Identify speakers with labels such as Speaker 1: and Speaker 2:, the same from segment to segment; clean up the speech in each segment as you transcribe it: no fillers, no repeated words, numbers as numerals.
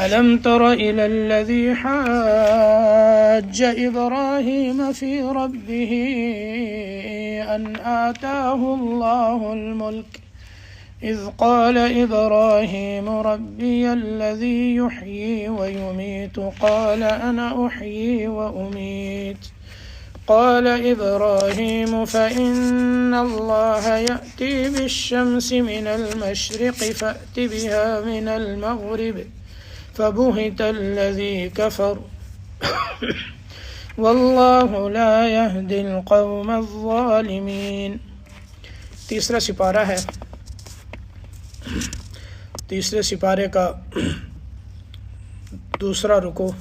Speaker 1: ألم تر إلى الذي حاج إبراهيم في ربه أن آتاه الله الملك إذ قال إبراهيم ربي الذي يحيي ويميت قال أنا أحيي وأميت قال إبراهيم فإن الله يأتي بالشمس من المشرق فأت بها من المغرب فبهت الذي كفر واللہ لا يهدي القوم الظالمین۔ تیسرا سپارہ ہے، تیسرے سپارے کا دوسرا رکوع۔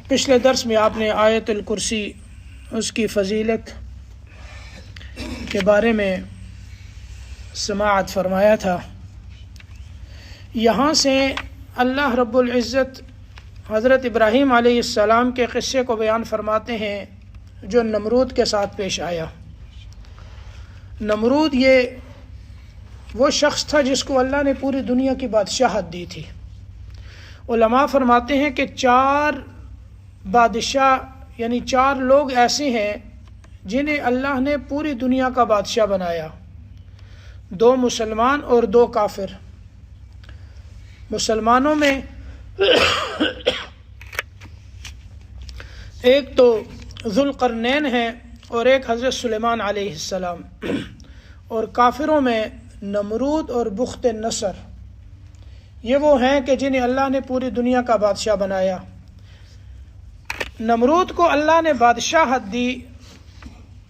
Speaker 1: پچھلے درس میں آپ نے آیت الکرسی، اس کی فضیلت کے بارے میں سماعت فرمایا تھا۔ یہاں سے اللہ رب العزت حضرت ابراہیم علیہ السلام کے قصے کو بیان فرماتے ہیں جو نمرود کے ساتھ پیش آیا۔ نمرود یہ وہ شخص تھا جس کو اللہ نے پوری دنیا کی بادشاہت دی تھی۔ علماء فرماتے ہیں کہ 4 بادشاہ یعنی 4 لوگ ایسے ہیں جنہیں اللہ نے پوری دنیا کا بادشاہ بنایا، 2 مسلمان اور 2 کافر۔ مسلمانوں میں ایک تو ذوالقرنین ہے اور ایک حضرت سلیمان علیہ السلام، اور کافروں میں نمرود اور بخت نصر، یہ وہ ہیں کہ جنہیں اللہ نے پوری دنیا کا بادشاہ بنایا۔ نمرود کو اللہ نے بادشاہت دی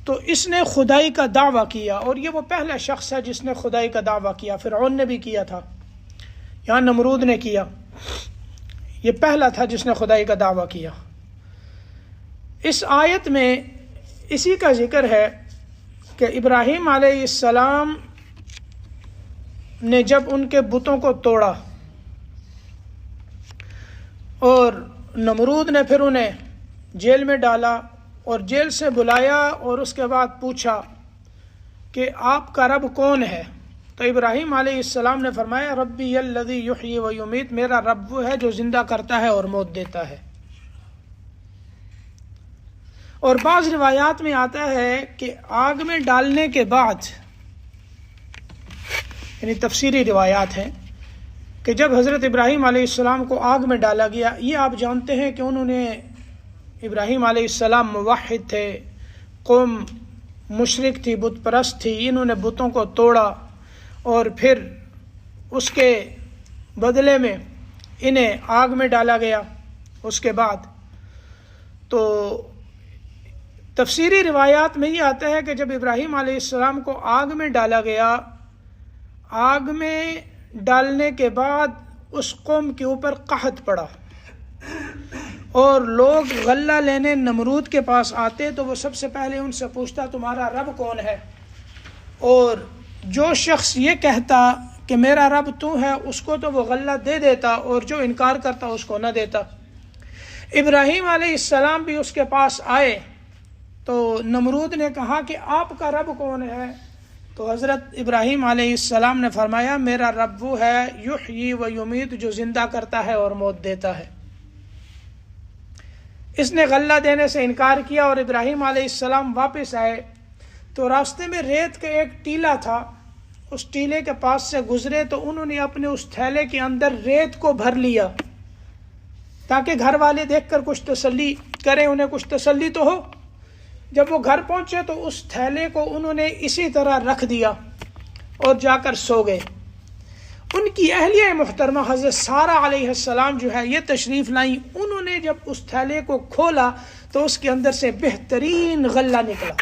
Speaker 1: تو اس نے خدائی کا دعویٰ کیا، اور یہ وہ پہلا شخص ہے جس نے خدائی کا دعویٰ کیا۔ فرعون نے بھی کیا تھا، یہاں نمرود نے کیا، یہ پہلا تھا جس نے خدائی کا دعویٰ کیا۔ اس آیت میں اسی کا ذکر ہے کہ ابراہیم علیہ السلام نے جب ان کے بتوں کو توڑا اور نمرود نے پھر انہیں جیل میں ڈالا اور جیل سے بلایا اور اس کے بعد پوچھا کہ آپ کا رب کون ہے، تو ابراہیم علیہ السلام نے فرمایا ربی الذی یحیی و یمیت، میرا رب وہ ہے جو زندہ کرتا ہے اور موت دیتا ہے۔ اور بعض روایات میں آتا ہے کہ آگ میں ڈالنے کے بعد، یعنی تفسیری روایات ہیں کہ جب حضرت ابراہیم علیہ السلام کو آگ میں ڈالا گیا، یہ آپ جانتے ہیں کہ انہوں نے، ابراہیم علیہ السلام موحد تھے، قوم مشرک تھی، بت پرست تھی، انہوں نے بتوں کو توڑا اور پھر اس کے بدلے میں انہیں آگ میں ڈالا گیا۔ اس کے بعد تو تفسیری روایات میں یہ آتا ہے کہ جب ابراہیم علیہ السلام کو آگ میں ڈالا گیا، آگ میں ڈالنے کے بعد اس قوم کے اوپر قحط پڑا اور لوگ غلہ لینے نمرود کے پاس آتے تو وہ سب سے پہلے ان سے پوچھتا تمہارا رب کون ہے، اور جو شخص یہ کہتا کہ میرا رب تو ہے اس کو تو وہ غلہ دے دیتا، اور جو انکار کرتا اس کو نہ دیتا۔ ابراہیم علیہ السلام بھی اس کے پاس آئے تو نمرود نے کہا کہ آپ کا رب کون ہے، تو حضرت ابراہیم علیہ السلام نے فرمایا میرا رب وہ ہے یحیی و یمیت، جو زندہ کرتا ہے اور موت دیتا ہے۔ اس نے غلہ دینے سے انکار کیا اور ابراہیم علیہ السلام واپس آئے تو راستے میں ریت کا ایک ٹیلا تھا، اس ٹیلے کے پاس سے گزرے تو انہوں نے اپنے اس تھیلے کے اندر ریت کو بھر لیا تاکہ گھر والے دیکھ کر کچھ تسلی کریں، انہیں کچھ تسلی تو ہو۔ جب وہ گھر پہنچے تو اس تھیلے کو انہوں نے اسی طرح رکھ دیا اور جا کر سو گئے۔ ان کی اہلیہ محترمہ حضرت سارہ علیہ السلام جو ہے یہ تشریف لائیں، انہوں نے جب اس تھیلے کو کھولا تو اس کے اندر سے بہترین غلہ نکلا۔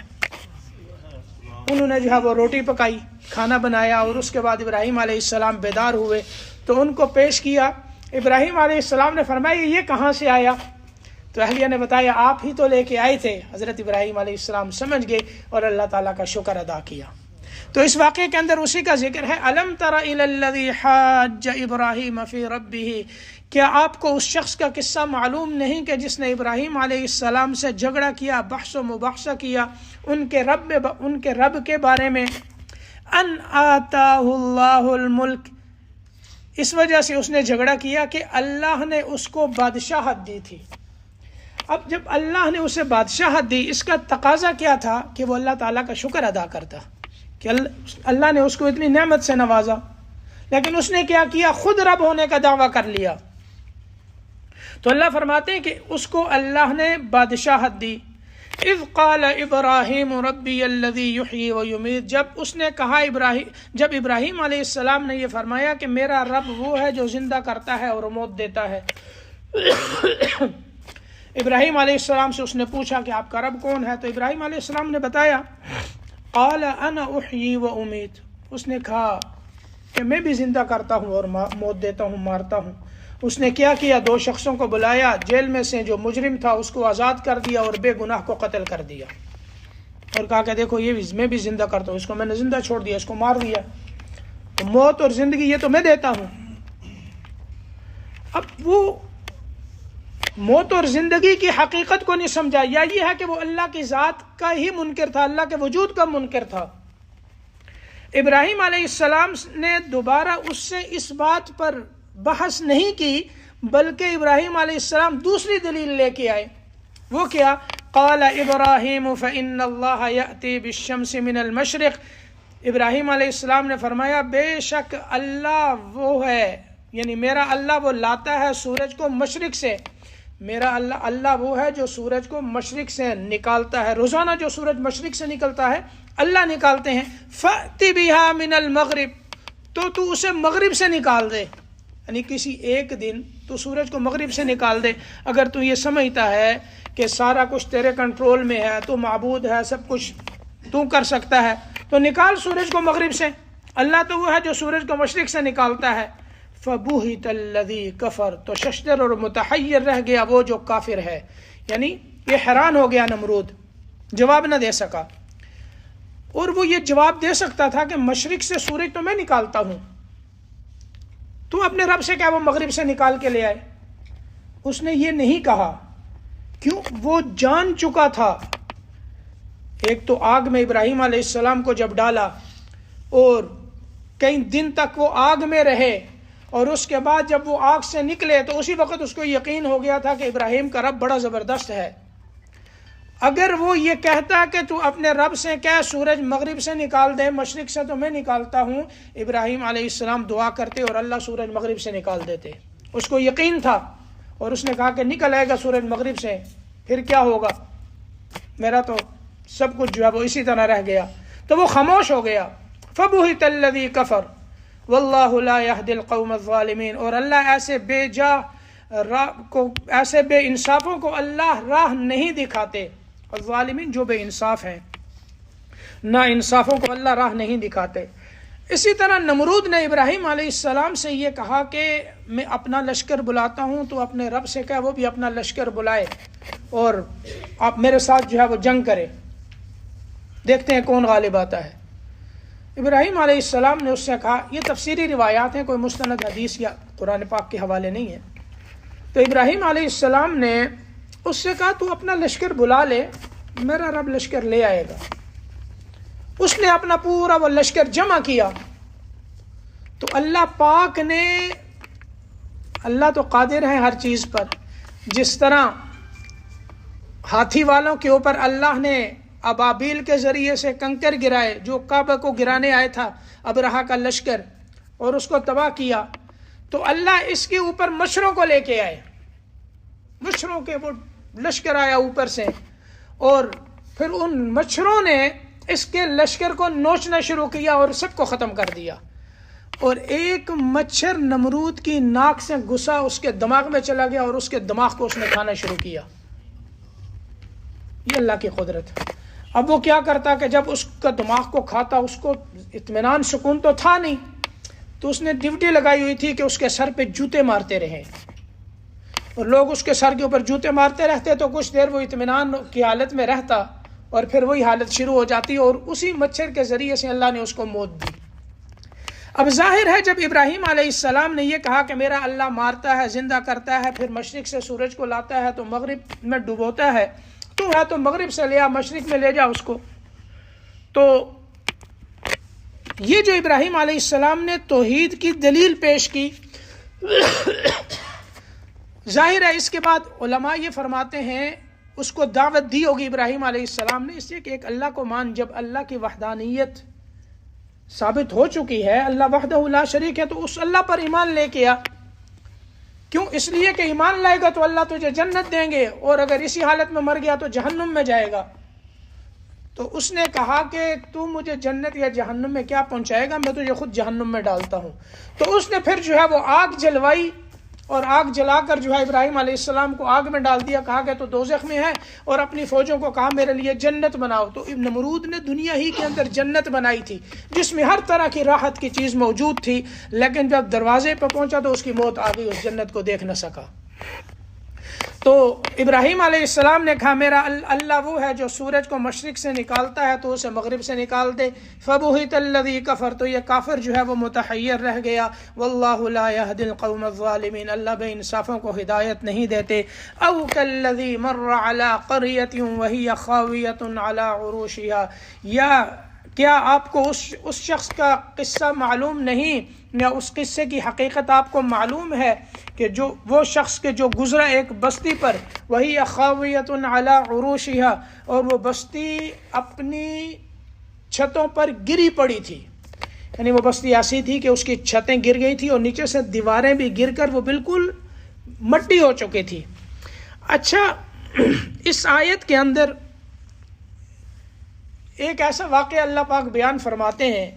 Speaker 1: انہوں نے جو ہے وہ روٹی پکائی، کھانا بنایا، اور اس کے بعد ابراہیم علیہ السلام بیدار ہوئے تو ان کو پیش کیا۔ ابراہیم علیہ السلام نے فرمایا یہ کہاں سے آیا؟ تو اہلیہ نے بتایا آپ ہی تو لے کے آئے تھے۔ حضرت ابراہیم علیہ السلام سمجھ گئے اور اللہ تعالیٰ کا شکر ادا کیا۔ تو اس واقعے کے اندر اسی کا ذکر ہے، الم تر الی الذی حاج ابراہیم فی ربہ، کیا آپ کو اس شخص کا قصہ معلوم نہیں کہ جس نے ابراہیم علیہ السلام سے جھگڑا کیا، بحث و مباحثہ کیا ان کے رب کے بارے میں، ان آتاہ اللہ الملک، اس وجہ سے اس نے جھگڑا کیا کہ اللہ نے اس کو بادشاہت دی تھی. اب جب اللہ نے اسے بادشاہت دی، اس کا تقاضا کیا تھا کہ وہ اللہ تعالیٰ کا شکر ادا کرتا کہ اللہ نے اس کو اتنی نعمت سے نوازا. لیکن اس نے کیا کیا؟ خود رب ہونے کا دعویٰ کر لیا. تو اللہ فرماتے ہیں کہ اس کو اللہ نے بادشاہت دی. اذ قال ابراہیم ربی الذی یحیی و یمیت، جب اس نے کہا جب ابراہیم علیہ السلام نے یہ فرمایا کہ میرا رب وہ ہے جو زندہ کرتا ہے اور موت دیتا ہے. ابراہیم علیہ السلام سے اس نے پوچھا کہ آپ کا رب کون ہے؟ تو ابراہیم علیہ السلام نے بتایا قال انا احیی و امیت، اس نے کہا کہ میں بھی زندہ کرتا ہوں اور موت دیتا ہوں، مارتا ہوں. اس نے کیا کیا؟ 2 شخصوں کو بلایا، جیل میں سے جو مجرم تھا اس کو آزاد کر دیا اور بے گناہ کو قتل کر دیا، اور کہا کہ دیکھو یہ میں بھی زندہ کرتا ہوں، اس کو میں نے زندہ چھوڑ دیا، اس کو مار دیا. تو موت اور زندگی یہ تو میں دیتا ہوں. اب وہ موت اور زندگی کی حقیقت کو نہیں سمجھا، یا یہ ہے کہ وہ اللہ کی ذات کا ہی منکر تھا، اللہ کے وجود کا منکر تھا. ابراہیم علیہ السلام نے دوبارہ اس سے اس بات پر بحث نہیں کی، بلکہ ابراہیم علیہ السلام دوسری دلیل لے کے آئے. وہ کیا؟ قال ابراہیم فإن اللہ یأتی بالشمس من المشرق، ابراہیم علیہ السلام نے فرمایا بے شک اللہ وہ ہے، یعنی میرا اللہ وہ لاتا ہے سورج کو مشرق سے. میرا اللہ وہ ہے جو سورج کو مشرق سے نکالتا ہے. روزانہ جو سورج مشرق سے نکلتا ہے اللہ نکالتے ہیں. فأتی بها من المغرب، تو اسے مغرب سے نکال دے، یعنی کسی ایک دن تو سورج کو مغرب سے نکال دے. اگر تو یہ سمجھتا ہے کہ سارا کچھ تیرے کنٹرول میں ہے، تو معبود ہے، سب کچھ تو کر سکتا ہے، تو نکال سورج کو مغرب سے. اللہ تو وہ ہے جو سورج کو مشرق سے نکالتا ہے. فَبُهِتَ الَّذِي كَفَرَ، تو ششدر اور متحیر رہ گیا وہ جو کافر ہے، یعنی یہ حیران ہو گیا نمرود، جواب نہ دے سکا. اور وہ یہ جواب دے سکتا تھا کہ مشرق سے سورج تو میں نکالتا ہوں، تو اپنے رب سے کیا وہ مغرب سے نکال کے لے آئے. اس نے یہ نہیں کہا، کیوں؟ وہ جان چکا تھا. ایک تو آگ میں ابراہیم علیہ السلام کو جب ڈالا اور کئی دن تک وہ آگ میں رہے، اور اس کے بعد جب وہ آگ سے نکلے تو اسی وقت اس کو یقین ہو گیا تھا کہ ابراہیم کا رب بڑا زبردست ہے. اگر وہ یہ کہتا کہ تو اپنے رب سے کیا سورج مغرب سے نکال دے، مشرق سے تو میں نکالتا ہوں، ابراہیم علیہ السلام دعا کرتے اور اللہ سورج مغرب سے نکال دیتے. اس کو یقین تھا اور اس نے کہا کہ نکل آئے گا سورج مغرب سے، پھر کیا ہوگا، میرا تو سب کچھ جو ہے وہ اسی طرح رہ گیا. تو وہ خاموش ہو گیا. فَبُهِتَ الَّذِي كَفَرَ وَاللَّهُ لَا يَهْدِي الْقَوْمَ الظَّالِمِينَ، اور اللہ ایسے بے انصافوں کو اللہ راہ نہیں دکھاتے. الظالمین جو بے انصاف ہیں، نا انصافوں کو اللہ راہ نہیں دکھاتے. اسی طرح نمرود نے ابراہیم علیہ السلام سے یہ کہا کہ میں اپنا لشکر بلاتا ہوں، تو اپنے رب سے کہا وہ بھی اپنا لشکر بلائے اور آپ میرے ساتھ جو ہے وہ جنگ کرے، دیکھتے ہیں کون غالب آتا ہے. ابراہیم علیہ السلام نے اس سے کہا، یہ تفسیری روایات ہیں، کوئی مستند حدیث یا قرآن پاک کے حوالے نہیں ہے. تو ابراہیم علیہ السلام نے اس سے کہا تو اپنا لشکر بلا لے، میرا رب لشکر لے آئے گا. اس نے اپنا پورا وہ لشکر جمع کیا. تو اللہ پاک نے، اللہ تو قادر ہے ہر چیز پر، جس طرح ہاتھی والوں کے اوپر اللہ نے ابابیل کے ذریعے سے کنکر گرائے جو کعبہ کو گرانے آیا تھا ابرہا کا لشکر، اور اس کو تباہ کیا، تو اللہ اس کے اوپر مچھروں کو لے کے آئے. مچھروں کے وہ لشکر آیا اوپر سے، اور پھر ان مچھروں نے اس کے لشکر کو نوچنا شروع کیا اور سب کو ختم کر دیا. اور ایک مچھر نمرود کی ناک سے گھسا اس کے دماغ میں چلا گیا اور اس کے دماغ کو اس نے کھانا شروع کیا. یہ اللہ کی قدرت. اب وہ کیا کرتا کہ جب اس کا دماغ کو کھاتا، اس کو اطمینان سکون تو تھا نہیں، تو اس نے ڈیوٹی لگائی ہوئی تھی کہ اس کے سر پہ جوتے مارتے رہیں، اور لوگ اس کے سر کے اوپر جوتے مارتے رہتے تو کچھ دیر وہ اطمینان کی حالت میں رہتا، اور پھر وہی حالت شروع ہو جاتی، اور اسی مچھر کے ذریعے سے اللہ نے اس کو موت دی. اب ظاہر ہے جب ابراہیم علیہ السلام نے یہ کہا کہ میرا اللہ مارتا ہے، زندہ کرتا ہے، پھر مشرق سے سورج کو لاتا ہے تو مغرب میں ڈبوتا ہے، تو مغرب سے لیا، مشرق میں لے جا اس کو. تو یہ جو ابراہیم علیہ السلام نے توحید کی دلیل پیش کی، ظاہر ہے اس کے بعد علماء یہ فرماتے ہیں اس کو دعوت دی ہوگی ابراہیم علیہ السلام نے، اس لیے کہ ایک اللہ کو مان، جب اللہ کی وحدانیت ثابت ہو چکی ہے، اللہ وحدہ لا شریک ہے، تو اس اللہ پر ایمان لے کے آ۔ کیوں؟ اس لیے کہ ایمان لائے گا تو اللہ تجھے جنت دیں گے، اور اگر اسی حالت میں مر گیا تو جہنم میں جائے گا۔ تو اس نے کہا کہ تو مجھے جنت یا جہنم میں کیا پہنچائے گا، میں تجھے خود جہنم میں ڈالتا ہوں۔ تو اس نے پھر جو ہے وہ آگ جلوائی، اور آگ جلا کر جو ہے ابراہیم علیہ السلام کو آگ میں ڈال دیا، کہا کہ تو دوزخ میں ہے، اور اپنی فوجوں کو کہا میرے لیے جنت بناؤ۔ تو نمرود نے دنیا ہی کے اندر جنت بنائی تھی جس میں ہر طرح کی راحت کی چیز موجود تھی، لیکن جب دروازے پہ پہنچا تو اس کی موت آ گئی، اس جنت کو دیکھ نہ سکا۔ تو ابراہیم علیہ السلام نے کہا میرا اللہ وہ ہے جو سورج کو مشرق سے نکالتا ہے تو اسے مغرب سے نکال دے۔ فبہت الذی کفر، تو یہ کافر جو ہے وہ متحیر رہ گیا۔ واللہ لا یہدی القوم الظالمین، اللہ بے انصافوں کو ہدایت نہیں دیتے۔ او کالذی مر علی قریۃ وہی خاویۃ علی عروشها، یا کیا آپ کو اس شخص کا قصہ معلوم نہیں، یا اس قصے کی حقیقت آپ کو معلوم ہے کہ جو وہ شخص کے جو گزرا ایک بستی پر، وہی خاویۃ علی عروشها، اور وہ بستی اپنی چھتوں پر گری پڑی تھی، یعنی وہ بستی ایسی تھی کہ اس کی چھتیں گر گئی تھی اور نیچے سے دیواریں بھی گر کر وہ بالکل مٹی ہو چکی تھی۔ اچھا، اس آیت کے اندر ایک ایسا واقعہ اللہ پاک بیان فرماتے ہیں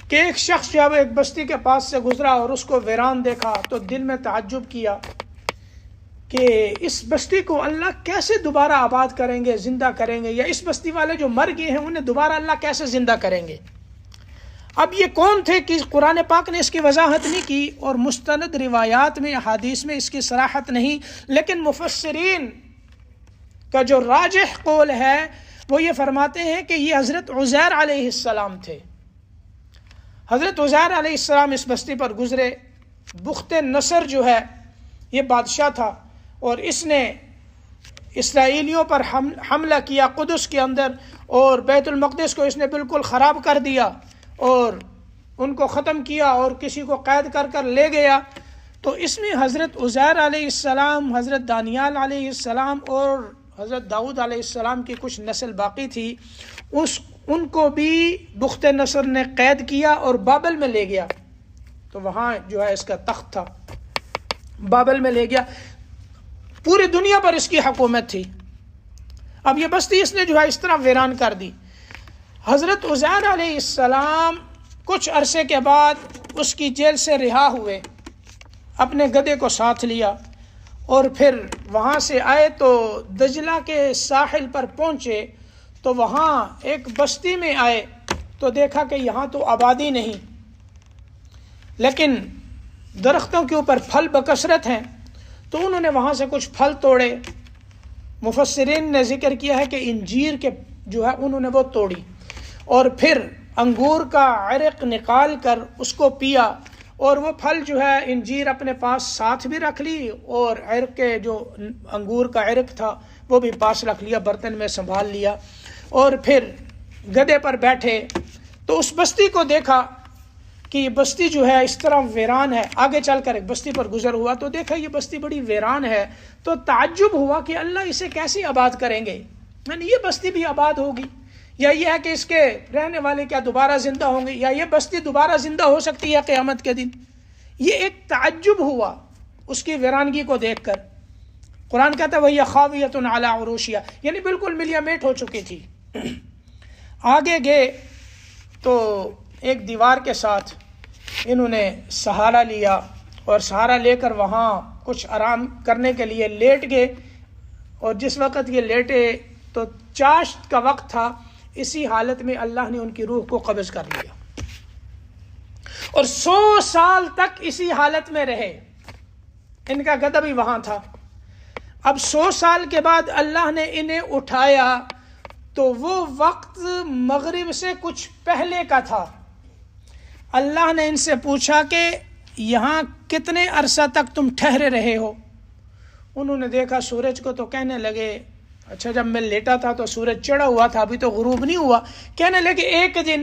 Speaker 1: کہ ایک شخص جب ایک بستی کے پاس سے گزرا اور اس کو ویران دیکھا تو دل میں تعجب کیا کہ اس بستی کو اللہ کیسے دوبارہ آباد کریں گے، زندہ کریں گے، یا اس بستی والے جو مر گئے ہیں انہیں دوبارہ اللہ کیسے زندہ کریں گے۔ اب یہ کون تھے کہ قرآن پاک نے اس کی وضاحت نہیں کی، اور مستند روایات میں، احادیث میں اس کی صراحت نہیں، لیکن مفسرین کا جو راجح قول ہے وہ یہ فرماتے ہیں کہ یہ حضرت عزیر علیہ السلام تھے۔ حضرت عزیر علیہ السلام اس بستی پر گزرے۔ بخت نصر جو ہے یہ بادشاہ تھا، اور اس نے اسرائیلیوں پر حملہ کیا قدس کے اندر، اور بیت المقدس کو اس نے بالکل خراب کر دیا اور ان کو ختم کیا اور کسی کو قید کر کر لے گیا۔ تو اس میں حضرت عزیر علیہ السلام، حضرت دانیال علیہ السلام اور حضرت داؤد علیہ السلام کی کچھ نسل باقی تھی، ان کو بھی بخت نصر نے قید کیا اور بابل میں لے گیا۔ تو وہاں جو ہے اس کا تخت تھا، بابل میں لے گیا، پوری دنیا پر اس کی حکومت تھی۔ اب یہ بستی اس نے جو ہے اس طرح ویران کر دی۔ حضرت عزیر علیہ السلام کچھ عرصے کے بعد اس کی جیل سے رہا ہوئے، اپنے گدھے کو ساتھ لیا، اور پھر وہاں سے آئے تو دجلہ کے ساحل پر پہنچے، تو وہاں ایک بستی میں آئے تو دیکھا کہ یہاں تو آبادی نہیں، لیکن درختوں کے اوپر پھل بکثرت ہیں، تو انہوں نے وہاں سے کچھ پھل توڑے۔ مفسرین نے ذکر کیا ہے کہ انجیر کے جو ہے انہوں نے وہ توڑی، اور پھر انگور کا عرق نکال کر اس کو پیا، اور وہ پھل جو ہے انجیر اپنے پاس ساتھ بھی رکھ لی، اور عرق کے جو انگور کا عرق تھا وہ بھی پاس رکھ لیا، برتن میں سنبھال لیا، اور پھر گدھے پر بیٹھے تو اس بستی کو دیکھا کہ یہ بستی جو ہے اس طرح ویران ہے۔ آگے چل کر ایک بستی پر گزر ہوا تو دیکھا یہ بستی بڑی ویران ہے، تو تعجب ہوا کہ اللہ اسے کیسے آباد کریں گے، یعنی یہ بستی بھی آباد ہوگی، یا یہ ہے کہ اس کے رہنے والے کیا دوبارہ زندہ ہوں گے، یا یہ بستی دوبارہ زندہ ہو سکتی ہے قیامت کے دن۔ یہ ایک تعجب ہوا اس کی ویرانگی کو دیکھ کر۔ قرآن کہتا ہے وَهِيَ خَاوِيَةٌ عَلَىٰ عُرُوشِهَا، یعنی بالکل ملیا میٹ ہو چکی تھی۔ آگے گئے تو ایک دیوار کے ساتھ انہوں نے سہارا لیا، اور سہارا لے کر وہاں کچھ آرام کرنے کے لیے لیٹ گئے، اور جس وقت یہ لیٹے تو چاشت کا وقت تھا، اسی حالت میں اللہ نے ان کی روح کو قبض کر لیا، اور 100 سال تک اسی حالت میں رہے۔ ان کا گدھا بھی وہاں تھا۔ اب 100 سال کے بعد اللہ نے انہیں اٹھایا تو وہ وقت مغرب سے کچھ پہلے کا تھا۔ اللہ نے ان سے پوچھا کہ یہاں کتنے عرصہ تک تم ٹھہرے رہے ہو؟ انہوں نے دیکھا سورج کو تو کہنے لگے اچھا جب میں لیٹا تھا تو سورج چڑھا ہوا تھا، ابھی تو غروب نہیں ہوا۔ کہنے لگے 1 دن،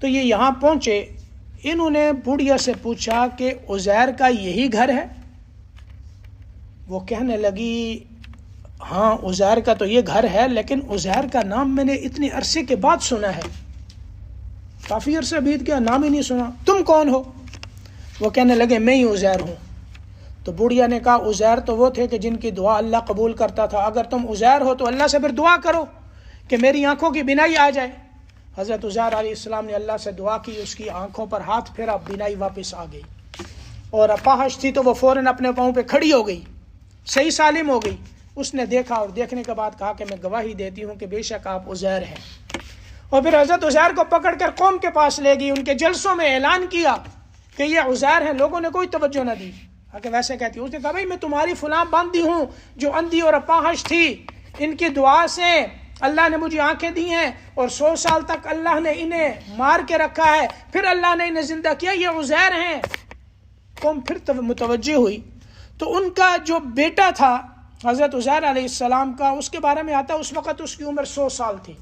Speaker 1: تو یہ یہاں پہنچے، انہوں نے بڑھیا سے پوچھا کہ عزیر کا یہی گھر ہے؟ وہ کہنے لگی ہاں عزیر کا تو یہ گھر ہے، لیکن عزیر کا نام میں نے اتنے عرصے کے بعد سنا ہے، کافی عرصہ بیت گیا، نام ہی نہیں سنا، تم کون ہو؟ وہ کہنے لگے میں ہی عزیر ہوں۔ تو بڑھیا نے کہا عزیر تو وہ تھے کہ جن کی دعا اللہ قبول کرتا تھا، اگر تم عزیر ہو تو اللہ سے پھر دعا کرو کہ میری آنکھوں کی بینائی آ جائے۔ حضرت عزیر علیہ السلام نے اللہ سے دعا کی، اس کی آنکھوں پر ہاتھ پھیرا، بینائی واپس آ گئی، اور اپاہج تھی تو وہ فوراً اپنے پاؤں پہ کھڑی ہو گئی، صحیح سالم ہو گئی۔ اس نے دیکھا اور دیکھنے کے بعد کہا کہ میں گواہی دیتی ہوں کہ بے شک آپ عزیر ہیں۔ اور پھر حضرت عزیر کو پکڑ کر قوم کے پاس لے گئی، ان کے جلسوں میں اعلان کیا کہ یہ عزیر ہیں۔ لوگوں نے کوئی توجہ نہ دی کہ ویسے کہتی، اس نے کہا بھائی میں تمہاری فلاں باندھی ہوں جو اندھی اور اپاہج تھی، ان کی دعا سے اللہ نے مجھے آنکھیں دی ہیں، اور 100 سال تک اللہ نے انہیں مار کے رکھا ہے، پھر اللہ نے انہیں زندہ کیا، یہ عزیر ہیں۔ قوم پھر متوجہ ہوئی۔ تو ان کا جو بیٹا تھا حضرت عزیر علیہ السلام کا، اس کے بارے میں آتا اس وقت اس کی عمر 100 سال تھی۔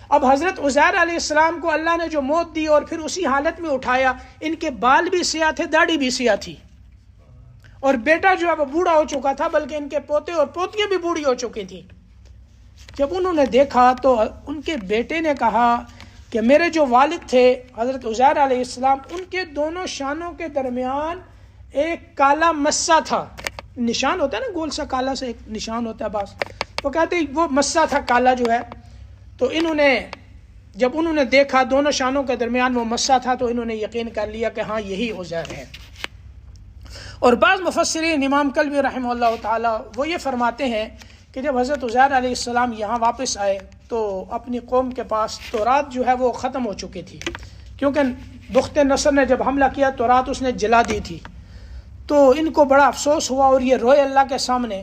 Speaker 1: اب حضرت عزیر علیہ السلام کو اللہ نے جو موت دی اور پھر اسی حالت میں اٹھایا، ان کے بال بھی سیاہ تھے، داڑھی بھی سیاہ تھی، اور بیٹا جو ہے وہ بوڑھا ہو چکا تھا، بلکہ ان کے پوتے اور پوتیاں بھی بوڑھی ہو چکی تھیں۔ جب انہوں نے دیکھا تو ان کے بیٹے نے کہا کہ میرے جو والد تھے حضرت عزیر علیہ السلام، ان کے دونوں شانوں کے درمیان ایک کالا مسا تھا، نشان ہوتا ہے نا گول سا کالا سا ایک نشان ہوتا ہے بعض، وہ کہتے ہیں وہ مسا تھا کالا جو ہے۔ تو جب انہوں نے دیکھا دونوں شانوں کے درمیان وہ مسا تھا، تو انہوں نے یقین کر لیا کہ ہاں یہی عزیر ہے۔ اور بعض مفسرین، امام کلبی رحمہ اللہ تعالی، وہ یہ فرماتے ہیں کہ جب حضرت عزیر علیہ السلام یہاں واپس آئے تو اپنی قوم کے پاس تورات جو ہے وہ ختم ہو چکی تھی، کیونکہ بخت نصر نے جب حملہ کیا تورات اس نے جلا دی تھی۔ تو ان کو بڑا افسوس ہوا اور یہ روئے اللہ کے سامنے۔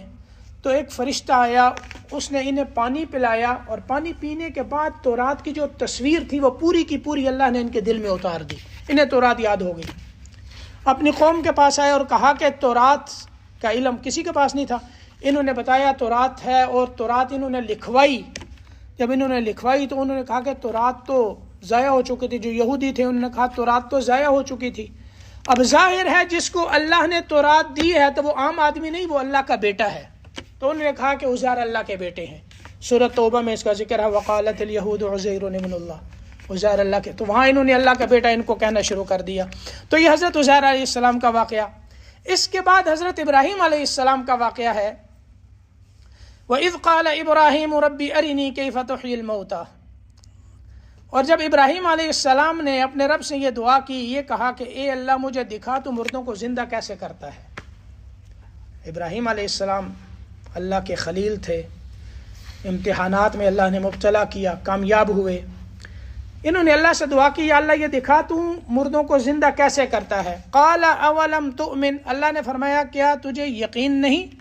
Speaker 1: تو ایک فرشتہ آیا، اس نے انہیں پانی پلایا، اور پانی پینے کے بعد تورات کی جو تصویر تھی وہ پوری کی پوری اللہ نے ان کے دل میں اتار دی، انہیں تورات یاد ہو گئی۔ اپنی قوم کے پاس آئے اور کہا کہ تورات کا علم کسی کے پاس نہیں تھا، انہوں نے بتایا تورات ہے، اور تورات انہوں نے لکھوائی۔ جب انہوں نے لکھوائی تو انہوں نے کہا کہ تورات تو ضائع ہو چکی تھی، جو یہودی تھے انہوں نے کہا تورات تو ضائع ہو چکی تھی۔ اب ظاہر ہے جس کو اللہ نے تورات دی ہے تو وہ عام آدمی نہیں، وہ اللہ کا بیٹا ہے۔ تو انہوں نے کہا کہ عزیر اللہ کے بیٹے ہیں، سورۃ توبہ میں اس کا ذکر ہے، وقالت الیہود عزیر ابن اللہ، عزیر اللہ کے، تو وہاں انہوں نے اللہ کا بیٹا ان کو کہنا شروع کر دیا۔ تو یہ حضرت عزیر علیہ السلام کا واقعہ۔ اس کے بعد حضرت ابراہیم علیہ السلام کا واقعہ ہے، وَإِذْ قَالَ إِبْرَاهِيمُ رَبِّ أَرِنِي كَيْفَ تُحْيِي الْمَوْتَى۔ اور جب ابراہیم علیہ السلام نے اپنے رب سے یہ دعا کی، یہ کہا کہ اے اللہ مجھے دکھا تو مردوں کو زندہ کیسے کرتا ہے۔ ابراہیم علیہ السلام اللہ کے خلیل تھے، امتحانات میں اللہ نے مبتلا کیا، کامیاب ہوئے۔ انہوں نے اللہ سے دعا کی، یا اللہ یہ دکھا تو مردوں کو زندہ کیسے کرتا ہے۔ قال اولم تؤمن، اللہ نے فرمایا کیا تجھے یقین نہیں؟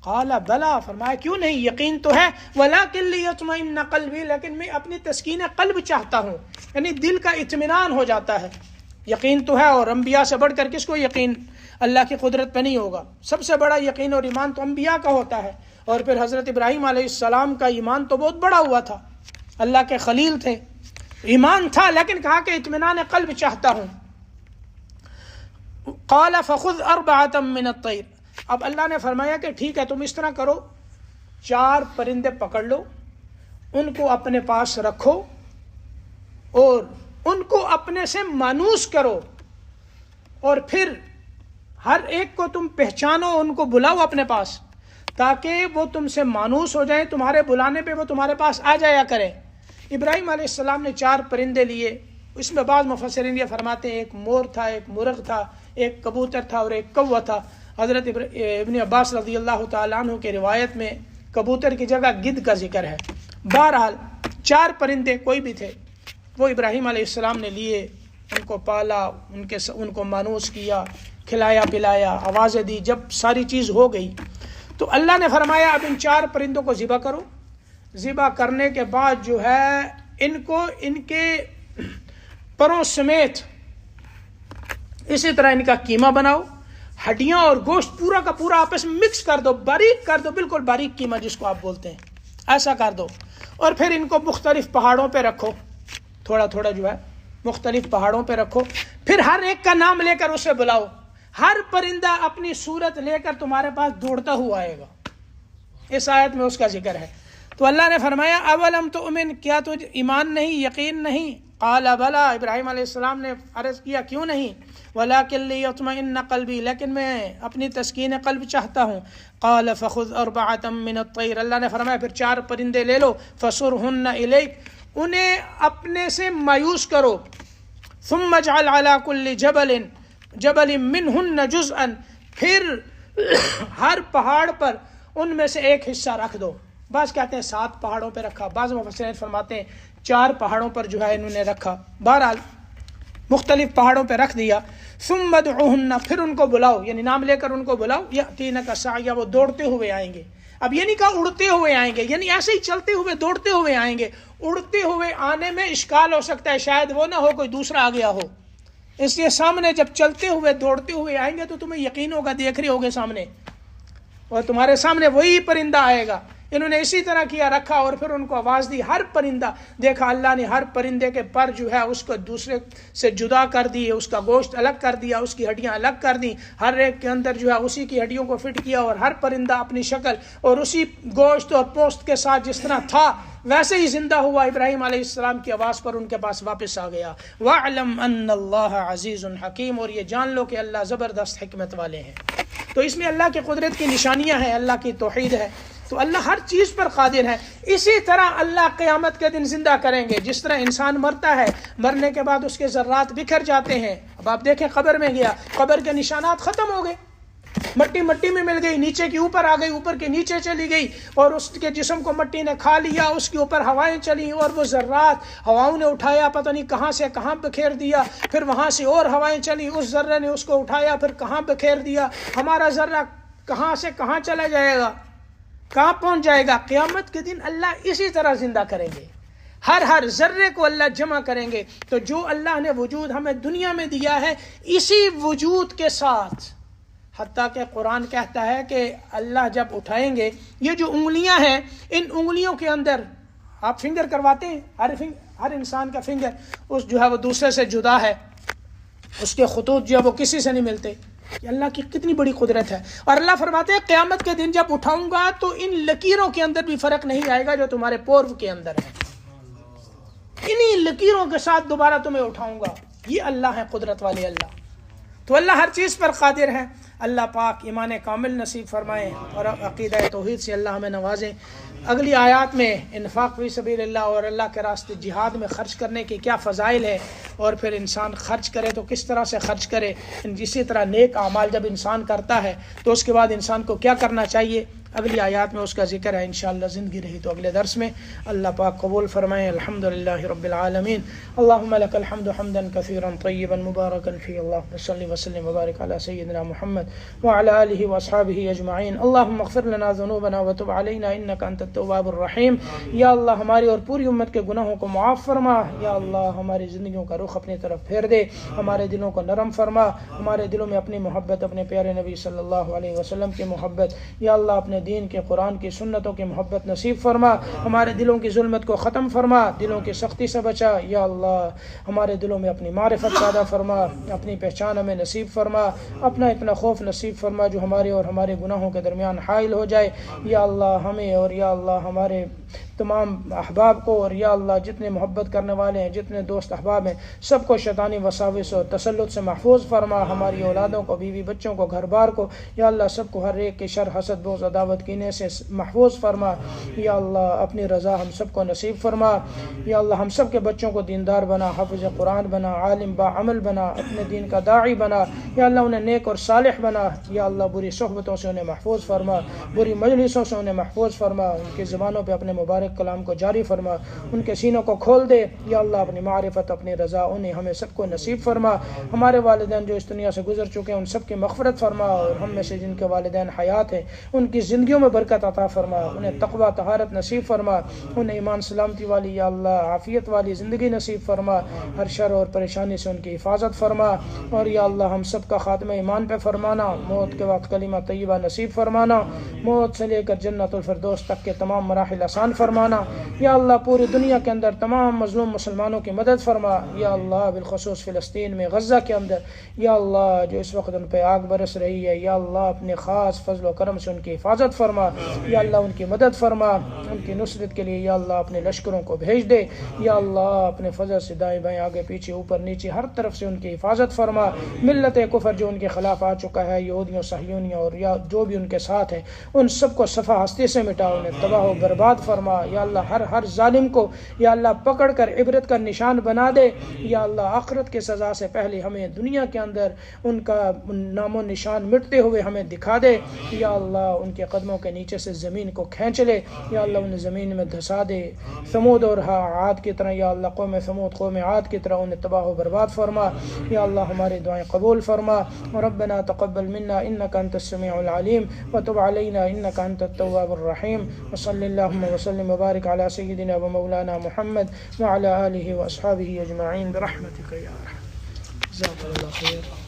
Speaker 1: قال بلا، فرمایا کیوں نہیں، یقین تو ہے، ولکن لیطمئن قلبی، لیکن میں اپنی تسکین قلب چاہتا ہوں، یعنی دل کا اطمینان ہو جاتا ہے۔ یقین تو ہے، اور انبیاء سے بڑھ کر کس کو یقین اللہ کی قدرت پہ نہیں ہوگا؟ سب سے بڑا یقین اور ایمان تو انبیاء کا ہوتا ہے، اور پھر حضرت ابراہیم علیہ السلام کا ایمان تو بہت بڑا ہوا تھا، اللہ کے خلیل تھے، ایمان تھا، لیکن کہا کہ اطمینان قلب چاہتا ہوں۔ قال فخذ اربعۃ من الطیر، اب اللہ نے فرمایا کہ ٹھیک ہے تم اس طرح کرو، 4 پرندے پکڑ لو، ان کو اپنے پاس رکھو اور ان کو اپنے سے مانوس کرو، اور پھر ہر ایک کو تم پہچانو، ان کو بلاؤ اپنے پاس تاکہ وہ تم سے مانوس ہو جائیں، تمہارے بلانے پہ وہ تمہارے پاس آ جایا کریں۔ ابراہیم علیہ السلام نے 4 پرندے لیے، اس میں بعض مفسرین یہ فرماتے ہیں ایک مور تھا، ایک مرغ تھا، ایک کبوتر تھا اور ایک کوا تھا۔ حضرت ابن عباس رضی اللہ تعالیٰ عنہ کی روایت میں کبوتر کی جگہ گدھ کا ذکر ہے۔ بہرحال 4 پرندے کوئی بھی تھے، وہ ابراہیم علیہ السلام نے لیے، ان کو پالا، ان کو مانوس کیا، کھلایا پلایا، آوازیں دی۔ جب ساری چیز ہو گئی تو اللہ نے فرمایا اب ان 4 پرندوں کو ذبح کرو۔ ذبح کرنے کے بعد جو ہے ان کو ان کے پروں سمیت اسی طرح ان کا قیمہ بناؤ، ہڈیاں اور گوشت پورا کا پورا آپس میں مکس کر دو، باریک کر دو، بالکل باریک قیمہ جس کو آپ بولتے ہیں، ایسا کر دو، اور پھر ان کو مختلف پہاڑوں پہ رکھو، تھوڑا تھوڑا جو ہے مختلف پہاڑوں پہ رکھو، پھر ہر ایک کا نام لے کر اسے بلاؤ، ہر پرندہ اپنی صورت لے کر تمہارے پاس دوڑتا ہوا آئے گا۔ اس آیت میں اس کا ذکر ہے۔ تو اللہ نے فرمایا اولم تؤمن، کیا تجھ ایمان نہیں، یقین نہیں؟ قال بلا، ابراہیم علیہ السلام نے عرض کیا کیوں نہیں؟ ولکن لیطمئن قلبی، لیکن میں اپنی تسکین قلب چاہتا ہوں۔ قال فخذ اربعۃ من الطیر، اللہ نے فرمایا پھر 4 پرندے لے لو، فصرہن الیک، انہیں اپنے سے مایوس کرو، ثم اجعل علی کل جبل منہن جزءا، پھر ہر پہاڑ پر ان میں سے ایک حصہ رکھ دو۔ بعض کہتے ہیں 7 پہاڑوں پہ رکھا، بعض مفسرین فرماتے ہیں 4 پہاڑوں پر جو ہے انہوں نے رکھا، بہرحال مختلف پہاڑوں پہ رکھ دیا۔ ثم ادعوہن، پھر ان کو بلاؤ، یعنی نام لے کر ان کو بلاؤ، یأتینک سعیا، وہ دوڑتے ہوئے آئیں گے۔ اب یہ نہیں کہا اڑتے ہوئے آئیں گے، یعنی ایسے ہی چلتے ہوئے دوڑتے ہوئے آئیں گے۔ اڑتے ہوئے آنے میں اشکال ہو سکتا ہے، شاید وہ نہ ہو کوئی دوسرا آ گیا ہو، اس لیے سامنے جب چلتے ہوئے دوڑتے ہوئے آئیں گے تو تمہیں یقین ہوگا، دیکھ رہے ہوگے سامنے، اور تمہارے سامنے وہی پرندہ آئے گا۔ انہوں نے اسی طرح کیا، رکھا اور پھر ان کو آواز دی۔ ہر پرندہ دیکھا، اللہ نے ہر پرندے کے پر جو ہے اس کو دوسرے سے جدا کر دی، اس کا گوشت الگ کر دیا، اس کی ہڈیاں الگ کر دی، ہر ایک کے اندر جو ہے اسی کی ہڈیوں کو فٹ کیا، اور ہر پرندہ اپنی شکل اور اسی گوشت اور پوست کے ساتھ جس طرح تھا ویسے ہی زندہ ہوا، ابراہیم علیہ السلام کی آواز پر ان کے پاس واپس آ گیا۔ وَاعْلَمْ أَنَّ اللَّهَ عَزِيزٌ حَكِيمٌ، اور یہ جان لو کہ اللہ زبردست حکمت والے ہیں۔ تو اس میں اللہ کی قدرت کی نشانیاں ہیں، اللہ کی توحید ہے، تو اللہ ہر چیز پر قادر ہے۔ اسی طرح اللہ قیامت کے دن زندہ کریں گے، جس طرح انسان مرتا ہے، مرنے کے بعد اس کے ذرات بکھر جاتے ہیں۔ اب آپ دیکھیں قبر میں گیا، قبر کے نشانات ختم ہو گئے، مٹی مٹی میں مل گئی، نیچے کی اوپر آ گئی، اوپر کے نیچے چلی گئی، اور اس کے جسم کو مٹی نے کھا لیا، اس کے اوپر ہوائیں چلی اور وہ ذرات ہواؤں نے اٹھایا، پتہ نہیں کہاں سے کہاں بکھیر دیا، پھر وہاں سے اور ہوائیں چلی، اس ذرے نے اس کو اٹھایا، پھر کہاں بکھیر دیا۔ ہمارا ذرہ کہاں سے کہاں چلا جائے گا، کہاں پہنچ جائے گا؟ قیامت کے دن اللہ اسی طرح زندہ کریں گے، ہر ذرے کو اللہ جمع کریں گے۔ تو جو اللہ نے وجود ہمیں دنیا میں دیا ہے، اسی وجود کے ساتھ، حتیٰ کہ قرآن کہتا ہے کہ اللہ جب اٹھائیں گے، یہ جو انگلیاں ہیں، ان انگلیوں کے اندر آپ فنگر کرواتے ہیں، ہر انسان کا فنگر اس جو ہے وہ دوسرے سے جدا ہے، اس کے خطوط جو ہے وہ کسی سے نہیں ملتے۔ کہ اللہ کی کتنی بڑی قدرت ہے۔ اور اللہ فرماتے ہیں قیامت کے دن جب اٹھاؤں گا تو ان لکیروں کے اندر بھی فرق نہیں آئے گا جو تمہارے پورو کے اندر ہے، انہی لکیروں کے ساتھ دوبارہ تمہیں اٹھاؤں گا۔ یہ اللہ ہے قدرت والے اللہ۔ تو اللہ ہر چیز پر قادر ہے۔ اللہ پاک ایمان کامل نصیب فرمائیں اور عقیدہ توحید سے اللہ ہمیں نوازیں۔ اگلی آیات میں انفاق فی سبیل اللہ اور اللہ کے راستے جہاد میں خرچ کرنے کے کیا فضائل ہے، اور پھر انسان خرچ کرے تو کس طرح سے خرچ کرے، اسی طرح نیک اعمال جب انسان کرتا ہے تو اس کے بعد انسان کو کیا کرنا چاہیے، اگلی آیات میں اس کا ذکر ہے۔ انشاءاللہ زندگی رہی تو اگلے درس میں اللہ پاک قبول فرمائیں۔ الحمدللہ رب العالمین، اللہم لک الحمد حمدا کثیرا طیبا مبارکا فی، اللہم صلی وسلم وبارک علی سیدنا محمد وعلی آلہ واصحابہ اجمعین۔ اللہم اغفر لنا ذنوبنا وتب علینا انک انت التواب الرحیم۔ یا اللہ ہماری اور پوری امت کے گناہوں کو معاف فرما، یا اللہ ہماری زندگیوں کا رخ اپنی طرف پھیر دے، ہمارے دلوں کو نرم فرما، ہمارے دلوں میں اپنی محبت، اپنے پیارے نبی صلی اللہ علیہ وسلم کی محبت، یا اللہ اپنے دین کے، قرآن کی، سنتوں کی محبت نصیب فرما، ہمارے دلوں کی ظلمت کو ختم فرما، دلوں کی سختی سے بچا، یا اللہ ہمارے دلوں میں اپنی معرفت پیدا فرما، اپنی پہچان ہمیں نصیب فرما، اپنا اتنا خوف نصیب فرما جو ہمارے اور ہمارے گناہوں کے درمیان حائل ہو جائے، یا اللہ ہمیں اور یا اللہ ہمارے تمام احباب کو، اور یا اللہ جتنے محبت کرنے والے ہیں، جتنے دوست احباب ہیں، سب کو شیطانی وساوس و تسلط سے محفوظ فرما، ہماری اولادوں کو، بیوی بچوں کو، گھر بار کو، یا اللہ سب کو ہر ایک کے شر، حسد، بغض، عداوت، کینے سے محفوظ فرما، یا اللہ اپنی رضا ہم سب کو نصیب فرما، یا اللہ ہم سب کے بچوں کو دیندار بنا، حافظ قرآن بنا، عالم با عمل بنا، اپنے دین کا داعی بنا، یا اللہ انہیں نیک اور صالح بنا، یا اللہ بری صحبتوں سے انہیں محفوظ فرما، بری مجلسوں سے انہیں محفوظ فرما، ان کی زبانوں پہ اپنے مبارک کلام کو جاری فرما، ان کے سینوں کو کھول دے، یا اللہ اپنی معرفت، اپنی رضا انہیں ہمیں سب کو نصیب فرما، ہمارے والدین جو اس دنیا سے گزر چکے ہیں ان سب کی مغفرت فرما، اور ہم میں سے جن کے والدین حیات ہیں ان کی زندگیوں میں برکت عطا فرما، انہیں تقوی طہارت نصیب فرما، انہیں ایمان سلامتی والی یا اللہ عافیت والی زندگی نصیب فرما، ہر شر اور پریشانی سے ان کی حفاظت فرما، اور یا اللہ ہم سب کا خاتمہ ایمان پہ فرمانا، موت کے وقت کلمہ طیبہ نصیب فرمانا، موت سے لے کر جنت الفردوس تک کے تمام مراحل آسان فرما۔ فرمانا۔ یا اللہ پوری دنیا کے اندر تمام مظلوم مسلمانوں کی مدد فرما۔ یا اللہ بالخصوص فلسطین میں غزہ کے اندر یا اللہ جو اس وقت ان پہ آگ برس رہی ہے، یا اللہ اپنے خاص فضل و کرم سے ان کی حفاظت فرما۔ یا اللہ ان کی مدد فرما، ان کی نصرت کے لیے یا اللہ اپنے لشکروں کو بھیج دے۔ یا اللہ اپنے فضل سے دائیں بائیں آگے پیچھے اوپر نیچے ہر طرف سے ان کی حفاظت فرما۔ ملت کفر جو ان کے خلاف آ چکا ہے، یہودیوں صہیونیوں اور یا جو بھی ان کے ساتھ ہیں، ان سب کو صفحہ ہستی سے مٹا، انہیں تباہ و برباد فرما۔ یا اللہ ہر ظالم کو یا اللہ پکڑ کر عبرت کا نشان بنا دے۔ یا اللہ آخرت کے سزا سے پہلے ہمیں دنیا کے اندر ان کا نام و نشان مٹتے ہوئے ہمیں دکھا دے۔ یا اللہ ان کے قدموں کے نیچے سے زمین کو کھینچ لے، یا اللہ انہیں زمین میں دھسا دے، ثمود اور عاد کی طرح یا اللہ قوم ثمود قوم عاد کی طرح انہیں تباہ و برباد فرما۔ یا اللہ ہماری دعائیں قبول فرما۔ ربنا تقبل منا انك انت السميع العليم وتب علينا انك انت التواب الرحيم وصلى اللهم وسلم وبارك على سيدنا ومولانا محمد وعلى آله واصحابه اجمعين برحمتك يا ارحم۔ جزاك الله خير۔